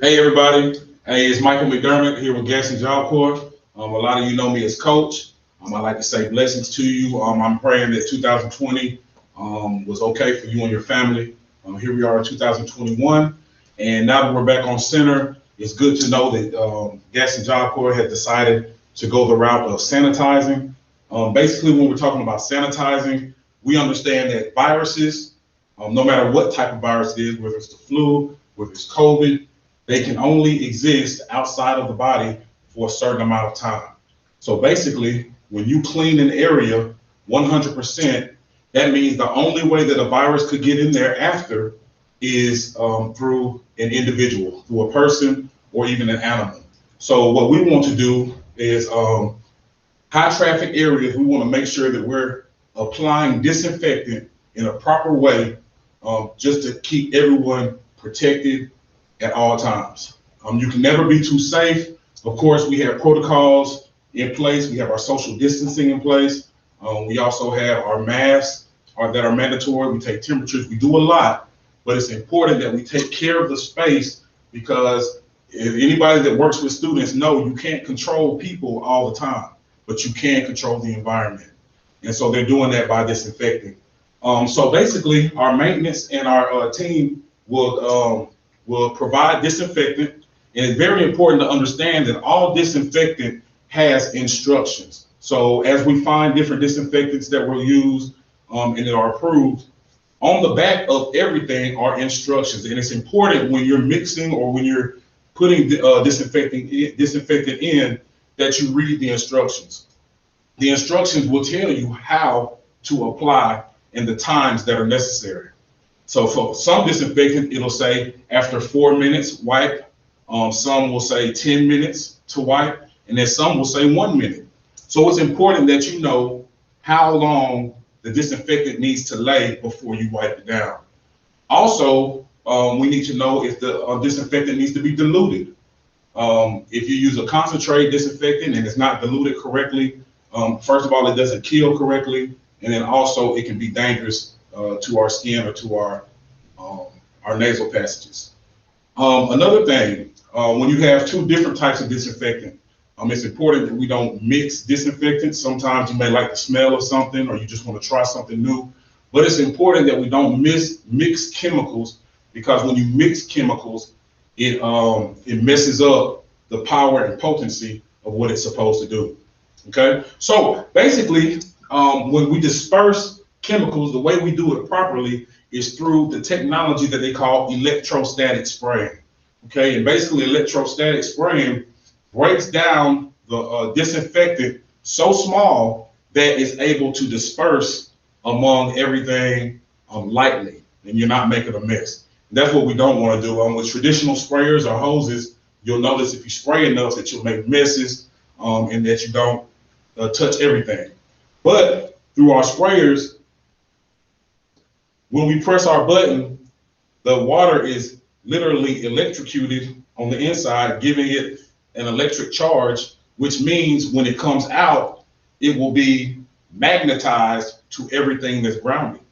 Hey everybody, hey, it's Michael McDermott here with Gas and Job Corps. A lot of you know me as Coach. I like to say blessings to you. I'm praying that 2020 was okay for you and your family. Here we are in 2021, and now that we're back on center, it's good to know that Gas and Job Corps has decided to go the route of sanitizing. Basically, when we're talking about sanitizing, we understand that viruses, no matter what type of virus it is, whether it's the flu, whether it's COVID, they can only exist outside of the body for a certain amount of time. So basically, when you clean an area 100%, that means the only way that a virus could get in there after is through an individual, through a person or even an animal. So what we want to do is high traffic areas, we want to make sure that we're applying disinfectant in a proper way just to keep everyone protected at all times. You can never be too safe. Of course, we have protocols in place. We have our social distancing in place. We also have our masks that are mandatory. We take temperatures. We do a lot, but it's important that we take care of the space because if anybody that works with students know you can't control people all the time, but you can control the environment. And so they're doing that by disinfecting. So basically, our maintenance and our team will provide disinfectant. And it's very important to understand that all disinfectant has instructions. So as we find different disinfectants that were used and that are approved, on the back of everything are instructions. And it's important when you're mixing or when you're putting disinfectant in that you read the instructions. The instructions will tell you how to apply and the times that are necessary. So for some disinfectant, it'll say after 4 minutes, wipe. Some will say 10 minutes to wipe, and then some will say 1 minute. So it's important that you know how long the disinfectant needs to lay before you wipe it down. Also, we need to know if the disinfectant needs to be diluted. If you use a concentrate disinfectant and it's not diluted correctly, first of all, it doesn't kill correctly, and then also it can be dangerous to our skin or to our nasal passages. Another thing, when you have two different types of disinfectant, it's important that we don't mix disinfectants. Sometimes you may like the smell of something or you just want to try something new, but it's important that we don't mix chemicals because when you mix chemicals, it messes up the power and potency of what it's supposed to do. Okay, so basically, when we disperse chemicals, the way we do it properly is through the technology that they call electrostatic spraying. Okay, and basically electrostatic spraying breaks down the disinfectant so small that it's able to disperse among everything lightly, and you're not making a mess. And that's what we don't want to do. With traditional sprayers or hoses, you'll notice if you spray enough that you'll make messes and that you don't touch everything. But through our sprayers, when we press our button, the water is literally electrocuted on the inside, giving it an electric charge, which means when it comes out, it will be magnetized to everything that's grounded.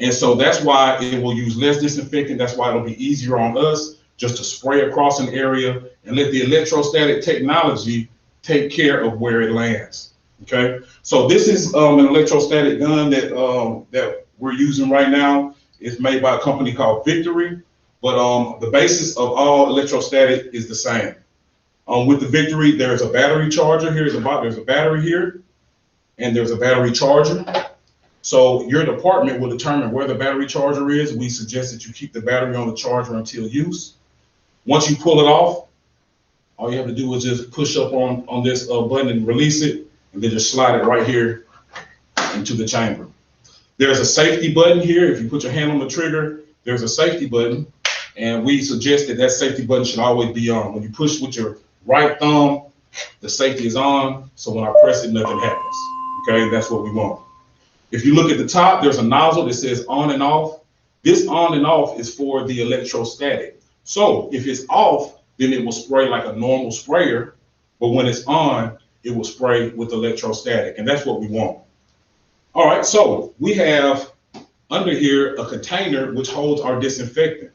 And so that's why it will use less disinfectant. That's why it'll be easier on us just to spray across an area and let the electrostatic technology take care of where it lands. Okay, so this is an electrostatic gun that we're using right now. It's made by a company called Victory, but the basis of all electrostatic is the same. With the Victory, there's a battery charger here. There's a battery here, and there's a battery charger. So your department will determine where the battery charger is. We suggest that you keep the battery on the charger until use. Once you pull it off, all you have to do is just push up on this button and release it, and then just slide it right here into the chamber. There's a safety button here. If you put your hand on the trigger, there's a safety button, and we suggest that that safety button should always be on. When you push with your right thumb, the safety is on, so when I press it, nothing happens. Okay, that's what we want. If you look at the top, there's a nozzle that says on and off. This on and off is for the electrostatic. So if it's off, then it will spray like a normal sprayer, but when it's on, it will spray with electrostatic, and that's what we want. All right, so we have under here a container which holds our disinfectant.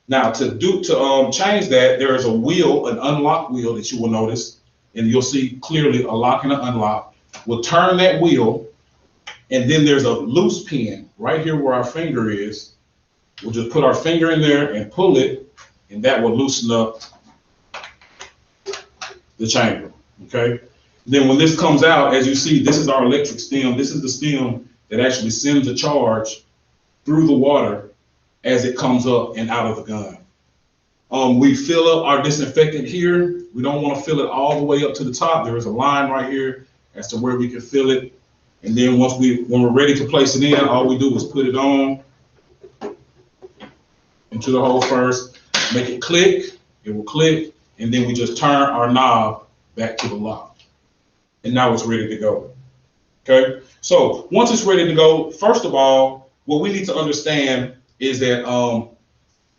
Now to change that, there is a wheel, an unlock wheel that you will notice, and you'll see clearly a lock and an unlock. We'll turn that wheel, and then there's a loose pin right here where our finger is. We'll just put our finger in there and pull it, and that will loosen up the chamber, okay? Then when this comes out, as you see, this is our electric stem. This is the stem that actually sends a charge through the water as it comes up and out of the gun. We fill up our disinfectant here. We don't want to fill it all the way up to the top. There is a line right here as to where we can fill it. And then when we're ready to place it in, all we do is put it on into the hole first, make it click, it will click, and then we just turn our knob back to the lock. And now it's ready to go, okay? So once it's ready to go, first of all, what we need to understand is that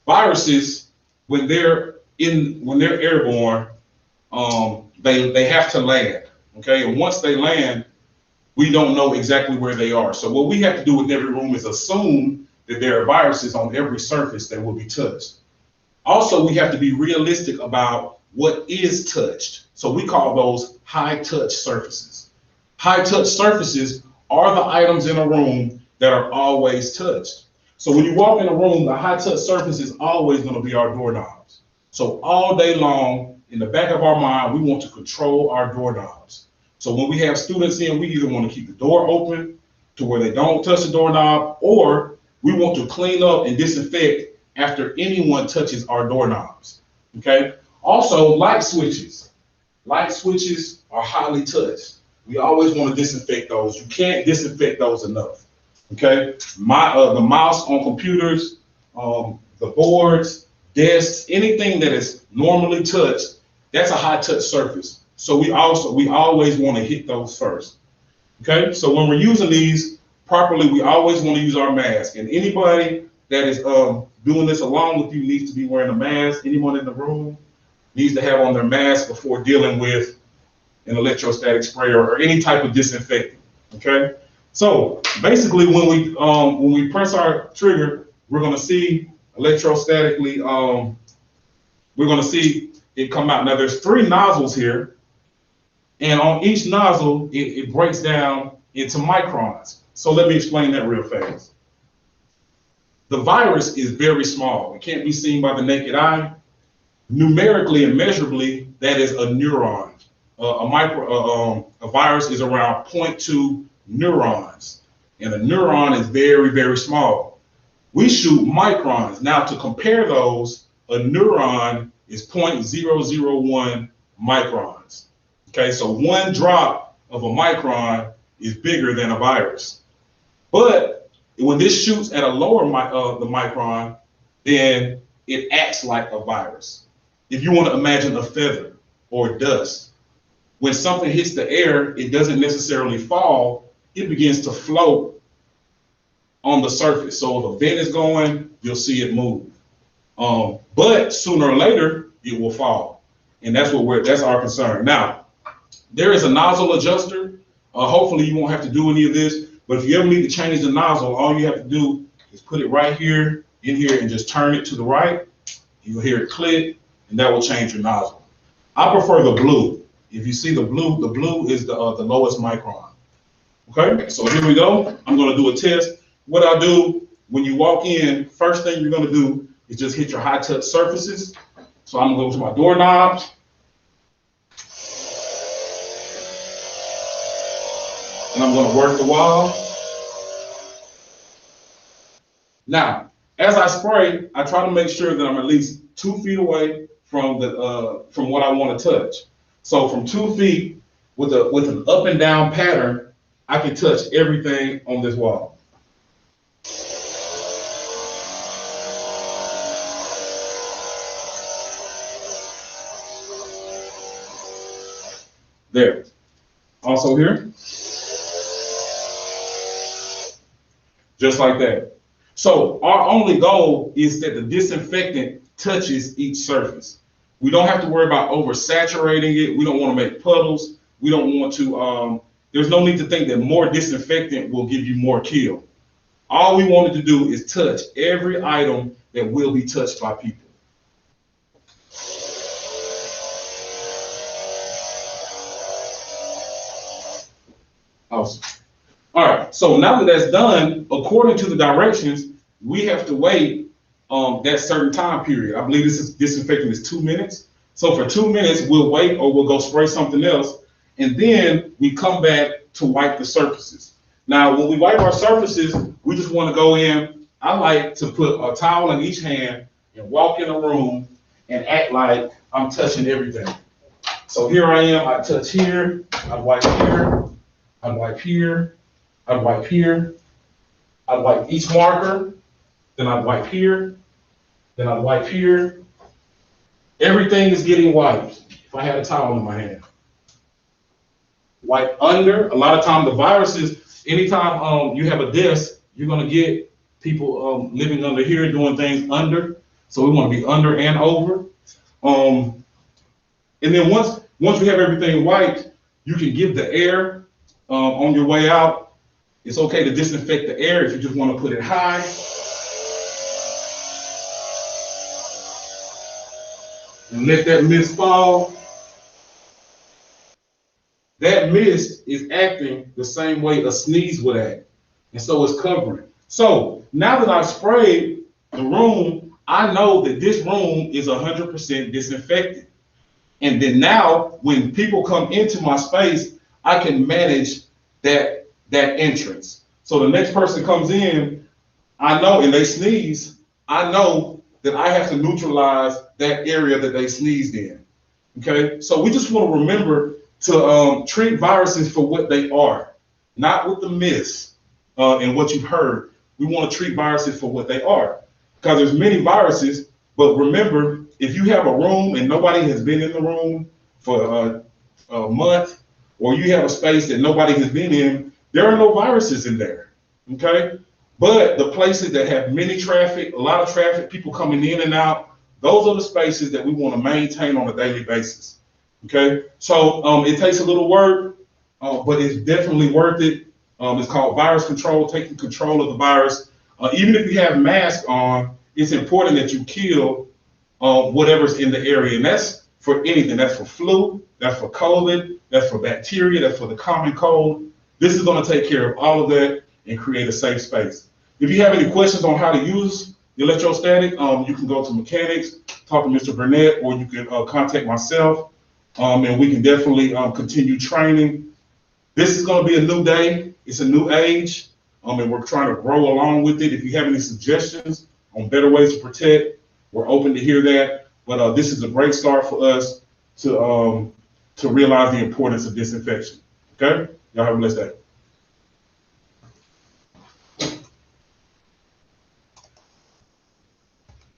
viruses, when they're airborne, they have to land, okay? And once they land, we don't know exactly where they are. So what we have to do in every room is assume that there are viruses on every surface that will be touched. Also, we have to be realistic about what is touched. So we call those high touch surfaces. High touch surfaces are the items in a room that are always touched. So when you walk in a room, the high touch surface is always going to be our doorknobs. So all day long, in the back of our mind, we want to control our doorknobs. So when we have students in, we either want to keep the door open to where they don't touch the doorknob, or we want to clean up and disinfect after anyone touches our doorknobs, okay? Also, light switches. Light switches are highly touched. We always want to disinfect those. You can't disinfect those enough. Okay, the mouse on computers, the boards, desks, anything that is normally touched, that's a high touch surface. So we always want to hit those first. Okay, so when we're using these properly, we always want to use our mask. And anybody that is doing this along with you needs to be wearing a mask. Anyone in the room needs to have on their mask before dealing with an electrostatic sprayer or any type of disinfectant. Okay. So basically, when we press our trigger, we're going to see electrostatically, we're going to see it come out. Now there's 3 nozzles here, and on each nozzle, it breaks down into microns. So let me explain that real fast. The virus is very small. It can't be seen by the naked eye. Numerically and measurably, that is a neuron. A virus is around 0.2 neurons, and a neuron is very, very small. We shoot microns. Now to compare those, a neuron is 0.001 microns. Okay, so 1 drop of a micron is bigger than a virus. But when this shoots at a lower the micron, then it acts like a virus. If you want to imagine a feather or dust, when something hits the air, it doesn't necessarily fall. It begins to float on the surface. So if a vent is going, you'll see it move. But sooner or later, it will fall. And that's our concern. Now, there is a nozzle adjuster. Hopefully you won't have to do any of this, but if you ever need to change the nozzle, all you have to do is put it right here, in here, and just turn it to the right. You'll hear it click, and that will change your nozzle. I prefer the blue. If you see the blue is the lowest micron. Okay, so here we go. I'm going to do a test. What I do when you walk in, first thing you're going to do is just hit your high touch surfaces. So I'm going to go to my doorknobs. And I'm going to work the wall. Now, as I spray, I try to make sure that I'm at least 2 feet away from what I want to touch. So from 2 feet with an up and down pattern, I can touch everything on this wall. There. Also here. Just like that. So our only goal is that the disinfectant touches each surface. We don't have to worry about oversaturating it. We don't want to make puddles. We don't want to, there's no need to think that more disinfectant will give you more kill. All we wanted to do is touch every item that will be touched by people. Awesome. All right, so now that that's done, according to the directions, we have to wait that certain time period. I believe this is disinfecting is 2 minutes. So for 2 minutes, we'll wait or we'll go spray something else. And then we come back to wipe the surfaces. Now, when we wipe our surfaces, we just want to go in. I like to put a towel in each hand and walk in the room and act like I'm touching everything. So here I am, I touch here, I wipe here, I wipe here, I wipe here, I wipe each marker, then I wipe here, then I wipe here. Everything is getting wiped. If I had a towel in my hand, wipe under. A lot of times the viruses, anytime you have a desk, you're gonna get people living under here doing things under. So we want to be under and over. And then once you have everything wiped, you can give the air on your way out. It's okay to disinfect the air if you just want to put it high. And let that mist fall. That mist is acting the same way a sneeze would act. And so it's covering. So now that I've sprayed the room, I know that this room is 100% disinfected. And then now when people come into my space, I can manage that entrance. So the next person comes in, I know, and they sneeze, I know that I have to neutralize that area that they sneezed in. Okay, so we just want to remember to treat viruses for what they are, not with the myths and what you've heard. We want to treat viruses for what they are, because there's many viruses. But remember, if you have a room and nobody has been in the room for a month, or you have a space that nobody has been in, there are no viruses in there. Okay, but the places that have many traffic, a lot of traffic, people coming in and out, those are the spaces that we want to maintain on a daily basis. Okay, so it takes a little work, but it's definitely worth it. It's called virus control, taking control of the virus. Even if you have masks on, it's important that you kill whatever's in the area. And that's for anything. That's for flu, that's for COVID, that's for bacteria, that's for the common cold. This is going to take care of all of that and create a safe space. If you have any questions on how to use the electrostatic, you can go to mechanics, talk to Mr. Burnett, or you can contact myself, and we can definitely continue training. This is going to be a new day. It's a new age, and we're trying to grow along with it. If you have any suggestions on better ways to protect, we're open to hear that. But this is a great start for us to realize the importance of disinfection. Okay? Y'all have a blessed day.